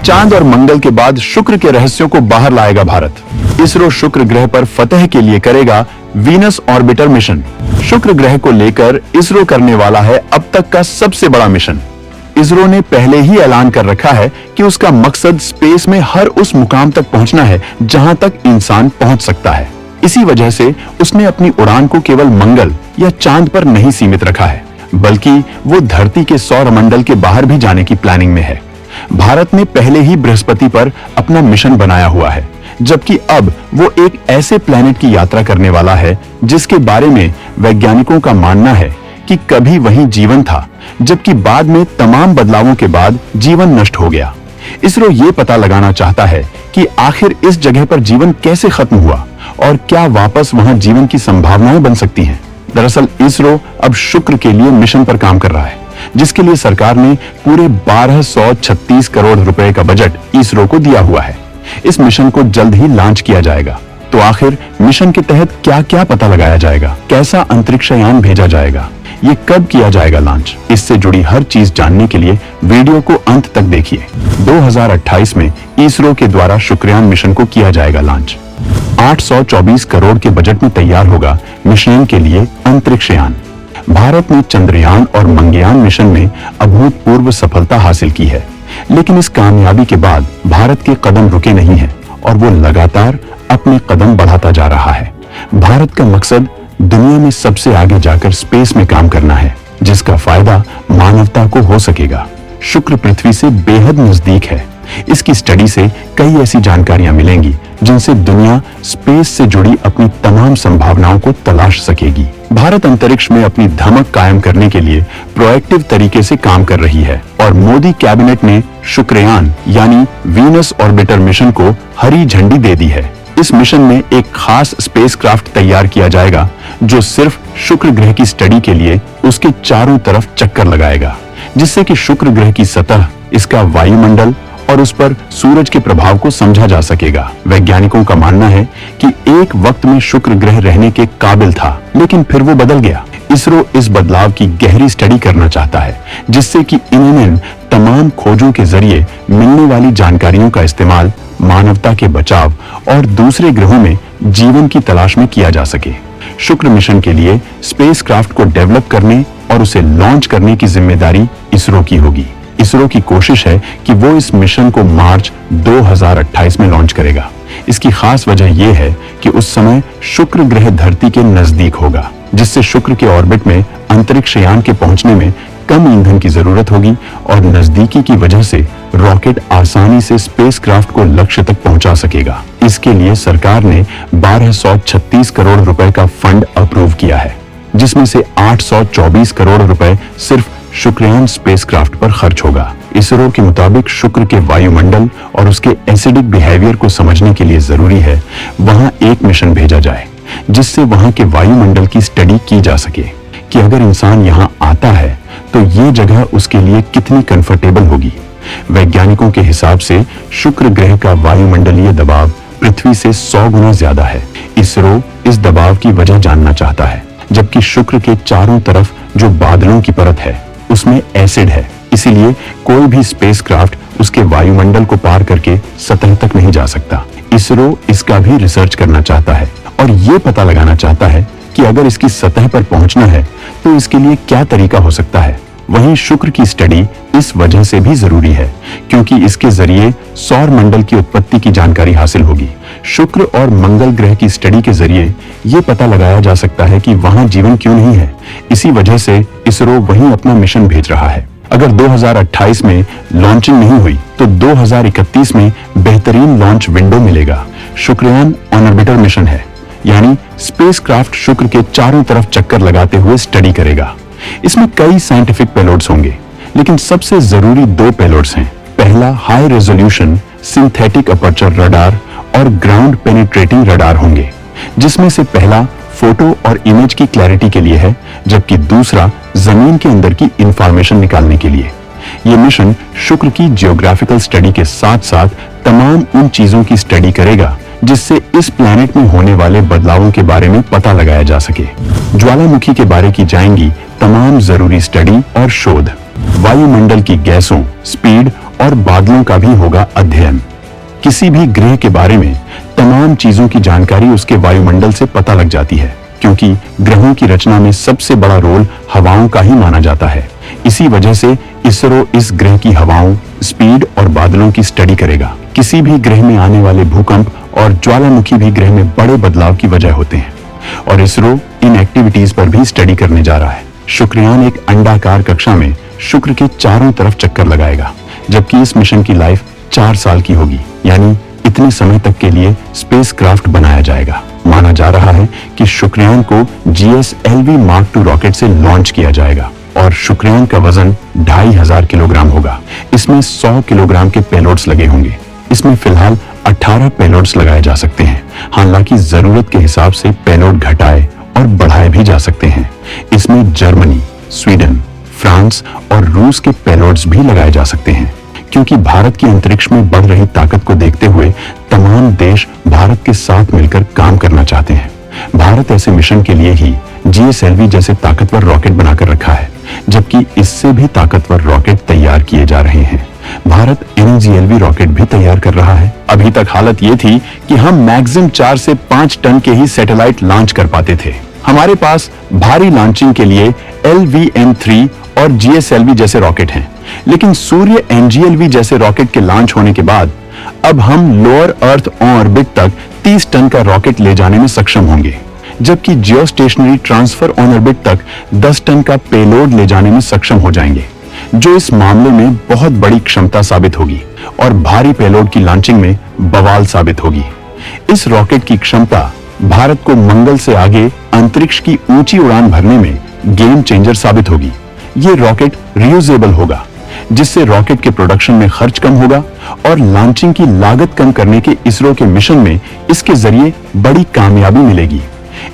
चांद और मंगल के बाद शुक्र के रहस्यों को बाहर लाएगा भारत। इसरो शुक्र ग्रह पर फतह के लिए करेगा वीनस ऑर्बिटर मिशन। शुक्र ग्रह को लेकर इसरो करने वाला है अब तक का सबसे बड़ा मिशन। इसरो ने पहले ही ऐलान कर रखा है कि उसका मकसद स्पेस में हर उस मुकाम तक पहुंचना है जहां तक इंसान पहुंच सकता है। इसी वजह से उसने अपनी उड़ान को केवल मंगल या चांद पर नहीं सीमित रखा है, बल्कि वो धरती के सौरमंडल के बाहर भी जाने की प्लानिंग में है। भारत ने पहले ही बृहस्पति पर अपना मिशन बनाया हुआ है, जबकि अब वो एक ऐसे प्लैनेट की यात्रा करने वाला है जिसके बारे में वैज्ञानिकों का मानना है कि कभी वहीं जीवन था, जबकि बाद में तमाम बदलावों के बाद जीवन नष्ट हो गया। इसरो ये पता लगाना चाहता है कि आखिर इस जगह पर जीवन कैसे खत्म हुआ और क्या वापस वहां जीवन की संभावनाएं बन सकती हैं। दरअसल इसरो अब शुक्र के लिए मिशन पर काम कर रहा है, जिसके लिए सरकार ने पूरे 1236 करोड़ रुपए का बजट इसरो को दिया हुआ है। इस मिशन को जल्द ही लॉन्च किया जाएगा। तो आखिर मिशन के तहत क्या क्या पता लगाया जाएगा, कैसा अंतरिक्ष यान भेजा जाएगा, ये कब किया जाएगा लॉन्च, इससे जुड़ी हर चीज जानने के लिए वीडियो को अंत तक देखिए। 2028 में इसरो के द्वारा शुक्रयान मिशन को किया जाएगा लॉन्च। 824 करोड़ के बजट में तैयार होगा मिशन के लिए अंतरिक्ष यान। भारत ने चंद्रयान और मंगलयान मिशन में अभूतपूर्व सफलता हासिल की है, लेकिन इस कामयाबी के बाद भारत के कदम रुके नहीं हैं और वो लगातार अपने कदम बढ़ाता जा रहा है। भारत का मकसद दुनिया में सबसे आगे जाकर स्पेस में काम करना है, जिसका फायदा मानवता को हो सकेगा। शुक्र पृथ्वी से बेहद नजदीक है। इसकी स्टडी से कई ऐसी जानकारियां मिलेंगी जिनसे दुनिया स्पेस से जुड़ी अपनी तमाम संभावनाओं को तलाश सकेगी। भारत अंतरिक्ष में अपनी धमक कायम करने के लिए प्रोएक्टिव तरीके से काम कर रही है और मोदी कैबिनेट ने शुक्रयान यानी वीनस ऑर्बिटर मिशन को हरी झंडी दे दी है। इस मिशन में एक खास स्पेसक्राफ्ट तैयार किया जाएगा जो सिर्फ शुक्र ग्रह की स्टडी के लिए उसके चारों तरफ चक्कर लगाएगा, जिससे कि शुक्र ग्रह की सतह, इसका वायुमंडल और उस पर सूरज के प्रभाव को समझा जा सकेगा। वैज्ञानिकों का मानना है कि एक वक्त में शुक्र ग्रह रहने के काबिल था, लेकिन फिर वो बदल गया। इसरो इस बदलाव की गहरी स्टडी करना चाहता है, जिससे कि इन तमाम खोजों के जरिए मिलने वाली जानकारियों का इस्तेमाल मानवता के बचाव और दूसरे ग्रहों में जीवन की तलाश में किया जा सके। शुक्र मिशन के लिए स्पेसक्राफ्ट को डेवलप करने और उसे लॉन्च करने की जिम्मेदारी इसरो की होगी। इसरो की कोशिश है कि वो इस मिशन को मार्च 2028 में लॉन्च करेगा। इसकी खास वजह यह है कि उस समय शुक्र ग्रह धरती के नजदीक होगा, जिससे शुक्र के ऑर्बिट में अंतरिक्ष यान के पहुंचने में कम ईंधन की जरूरत होगी और नजदीकी की वजह से रॉकेट आसानी से स्पेसक्राफ्ट को लक्ष्य तक पहुंचा सकेगा। इसके लिए सरकार ने 1236 करोड़ रुपए का फंड अप्रूव किया है, जिसमें से 824 करोड़ रुपए सिर्फ शुक्रयान स्पेसक्राफ्ट पर खर्च होगा। इसरो के मुताबिक शुक्र के वायुमंडल और उसके एसिडिक बिहेवियर को समझने के लिए जरूरी है वहां एक मिशन भेजा जाए, जिससे वहां के वायुमंडल की स्टडी की जा सके कि अगर इंसान यहां आता है तो ये जगह उसके लिए कितनी कंफर्टेबल होगी। वैज्ञानिकों के हिसाब से शुक्र ग्रह का वायुमंडलीय दबाव पृथ्वी से 100 गुना ज्यादा है। इसरो इस दबाव की वजह जानना चाहता है, जबकि शुक्र के चारों तरफ जो बादलों की परत है उसमें एसिड है, इसीलिए कोई भी स्पेसक्राफ्ट उसके वायुमंडल को पार करके सतह तक नहीं जा सकता। इसरो इसका भी रिसर्च करना चाहता है और ये पता लगाना चाहता है कि अगर इसकी सतह पर पहुंचना है तो इसके लिए क्या तरीका हो सकता है। वहीं शुक्र की स्टडी इस वजह से भी जरूरी है क्योंकि इसके जरिए सौर मंडल की उत्पत्ति की जानकारी हासिल होगी। शुक्र और मंगल ग्रह की स्टडी के जरिए ये पता लगाया जा सकता है कि वहां जीवन क्यों नहीं है। इसी वजह से इसरो वहीं अपना मिशन भेज रहा है। अगर 2028 में लॉन्चिंग नहीं हुई तो 2031 में बेहतरीन लॉन्च विंडो मिलेगा। शुक्रयान ऑन ऑर्बिटर मिशन है, यानी स्पेसक्राफ्ट शुक्र के चारों तरफ चक्कर लगाते हुए स्टडी करेगा। इसमें कई साइंटिफिक पेलोड्स होंगे, लेकिन सबसे जरूरी 2 पेलोड्स हैं। पहला high resolution synthetic aperture radar और ग्राउंड पेनिट्रेटिंग रडार होंगे, जिसमें से पहला फोटो और इमेज की क्लैरिटी के लिए है, जबकि दूसरा जमीन के अंदर की इंफॉर्मेशन निकालने के लिए। ये मिशन शुक्र की जियोग्राफिकल स्टडी के साथ साथ तमाम उन चीजों की स्टडी करेगा जिससे इस प्लैनेट में होने वाले बदलावों के बारे में पता लगाया जा सके। ज्वालामुखी के बारे की जाएंगी तमाम जरूरी स्टडी और शोध। वायुमंडल की गैसों, स्पीड और बादलों का भी होगा अध्ययन। किसी भी ग्रह के बारे में तमाम चीजों की जानकारी उसके वायुमंडल से पता लग जाती है, क्योंकि ग्रहों की रचना में सबसे बड़ा रोल हवाओं का ही माना जाता है। इसी वजह से इसरो इस ग्रह की हवाओं, स्पीड और बादलों की स्टडी करेगा। किसी भी ग्रह में आने वाले भूकंप और ज्वालामुखी भी ग्रह में बड़े बदलाव की वजह होते हैं, और इसरो इन एक्टिविटीज पर भी स्टडी करने जा रहा है। शुक्रयान एक अंडाकार कक्षा में शुक्र के चारों तरफ चक्कर लगाएगा, जबकि इस मिशन की लाइफ 4 साल की होगी, यानी इतने समय तक के लिए स्पेसक्राफ्ट बनाया जाएगा। माना जा रहा है कि शुक्रयान को GSLV Mark II रॉकेट से लॉन्च किया जाएगा और शुक्रयान का वजन 2500 किलोग्राम होगा। इसमें 100 किलोग्राम के पेलोड्स लगे होंगे। इसमें फिलहाल 18 पेलोड्स लगाए जा सकते हैं। हालांकि जरूरत के हिसाब से पेलोड घटाए और बढ़ाए भी जा सकते हैं। इसमें जर्मनी, स्वीडन, फ्रांस और रूस के पेलोड्स भी लगाए जा सकते हैं, क्योंकि भारत की अंतरिक्ष में बढ़ रही ताकत को देखते हुए तमाम देश भारत के साथ मिलकर काम करना चाहते हैं। भारत ऐसे मिशन के लिए ही GSLV जैसे ताकतवर रॉकेट बनाकर रखा है, जबकि इससे भी ताकतवर रॉकेट तैयार किए जा रहे हैं। भारत NGLV रॉकेट भी तैयार कर रहा है। अभी तक हालत ये थी कि हम मैक्सिमम 4 से 5 टन के ही सैटेलाइट लॉन्च कर पाते थे। हमारे पास भारी लॉन्चिंग के लिए LVM-3 और GSLV जैसे रॉकेट हैं, लेकिन सूर्य NGLV जैसे रॉकेट के लॉन्च होने के बाद अब हम लोअर अर्थ ऑर्बिट तक 30 टन का रॉकेट ले जाने में सक्षम होंगे, जबकि जियोस्टेशनरी ट्रांसफर ऑन ऑर्बिट तक 10 टन का पेलोड ले जाने में सक्षम हो जाएंगे, जो इस मामले में बहुत बड़ी क्षमता साबित होगी और भारी पेलोड की लॉन्चिंग में बवाल साबित होगी। इस रॉकेट की क्षमता भारत को मंगल से आगे अंतरिक्ष की ऊंची उड़ान भरने में गेम चेंजर साबित होगी। ये रॉकेट रियूजेबल होगा, जिससे रॉकेट के प्रोडक्शन में खर्च कम होगा और लॉन्चिंग की लागत कम करने के इसरो के मिशन में इसके जरिए बड़ी कामयाबी मिलेगी।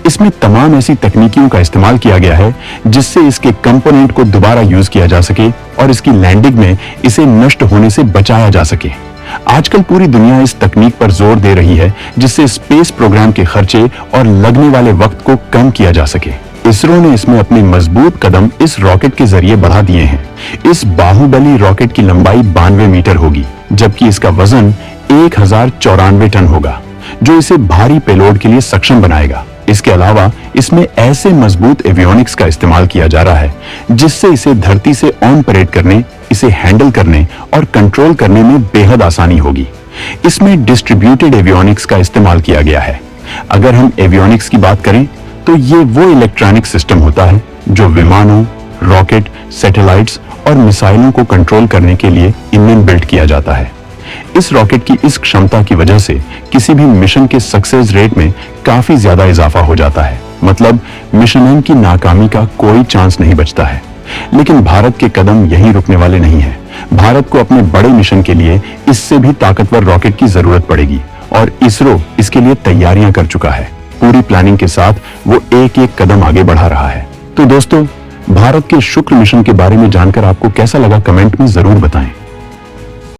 इसमें तमाम ऐसी तकनीकियों का इस्तेमाल किया गया है जिससे इसके कंपोनेंट को दोबारा यूज किया जा सके और इसकी लैंडिंग में इसे नष्ट होने से बचाया जा सके। आजकल पूरी दुनिया इस तकनीक पर जोर दे रही है, जिससे स्पेस प्रोग्राम के खर्चे और लगने वाले वक्त को कम किया जा सके। इसरो ने इसमें अपने मजबूत कदम इस रॉकेट के जरिए बढ़ा दिए हैं। इस बाहुबली रॉकेट की लंबाई 92 मीटर होगी, जबकि इसका वजन 1094 टन होगा, जो इसे भारी पेलोड के लिए सक्षम बनाएगा। इसके अलावा इसमें ऐसे मजबूत एवियोनिक्स का इस्तेमाल किया जा रहा है जिससे इसे धरती से ऑन परेड करने, इसे हैंडल करने और कंट्रोल करने में बेहद आसानी होगी। इसमें डिस्ट्रीब्यूटेड एवियोनिक्स का इस्तेमाल किया गया है। अगर हम एवियोनिक्स की बात करें तो ये वो इलेक्ट्रॉनिक सिस्टम होता है जो विमानों, रॉकेट, सैटेलाइट्स और मिसाइलों को कंट्रोल करने के लिए इनमें बिल्ट किया जाता है। इस रॉकेट की इस क्षमता की वजह से किसी भी मिशन के सक्सेस रेट में काफी ज्यादा इजाफा हो जाता है। मतलब मिशन की नाकामी का कोई चांस नहीं बचता है। लेकिन भारत के कदम यहीं रुकने वाले नहीं हैं। भारत को अपने बड़े मिशन के लिए इससे भी ताकतवर रॉकेट की जरूरत पड़ेगी और इसरो इसके लिए तैयारियां कर चुका है। पूरी प्लानिंग के साथ वो एक एक कदम आगे बढ़ा रहा है। तो दोस्तों, भारत के शुक्र मिशन के बारे में जानकर आपको कैसा लगा, कमेंट में जरूर बताएं।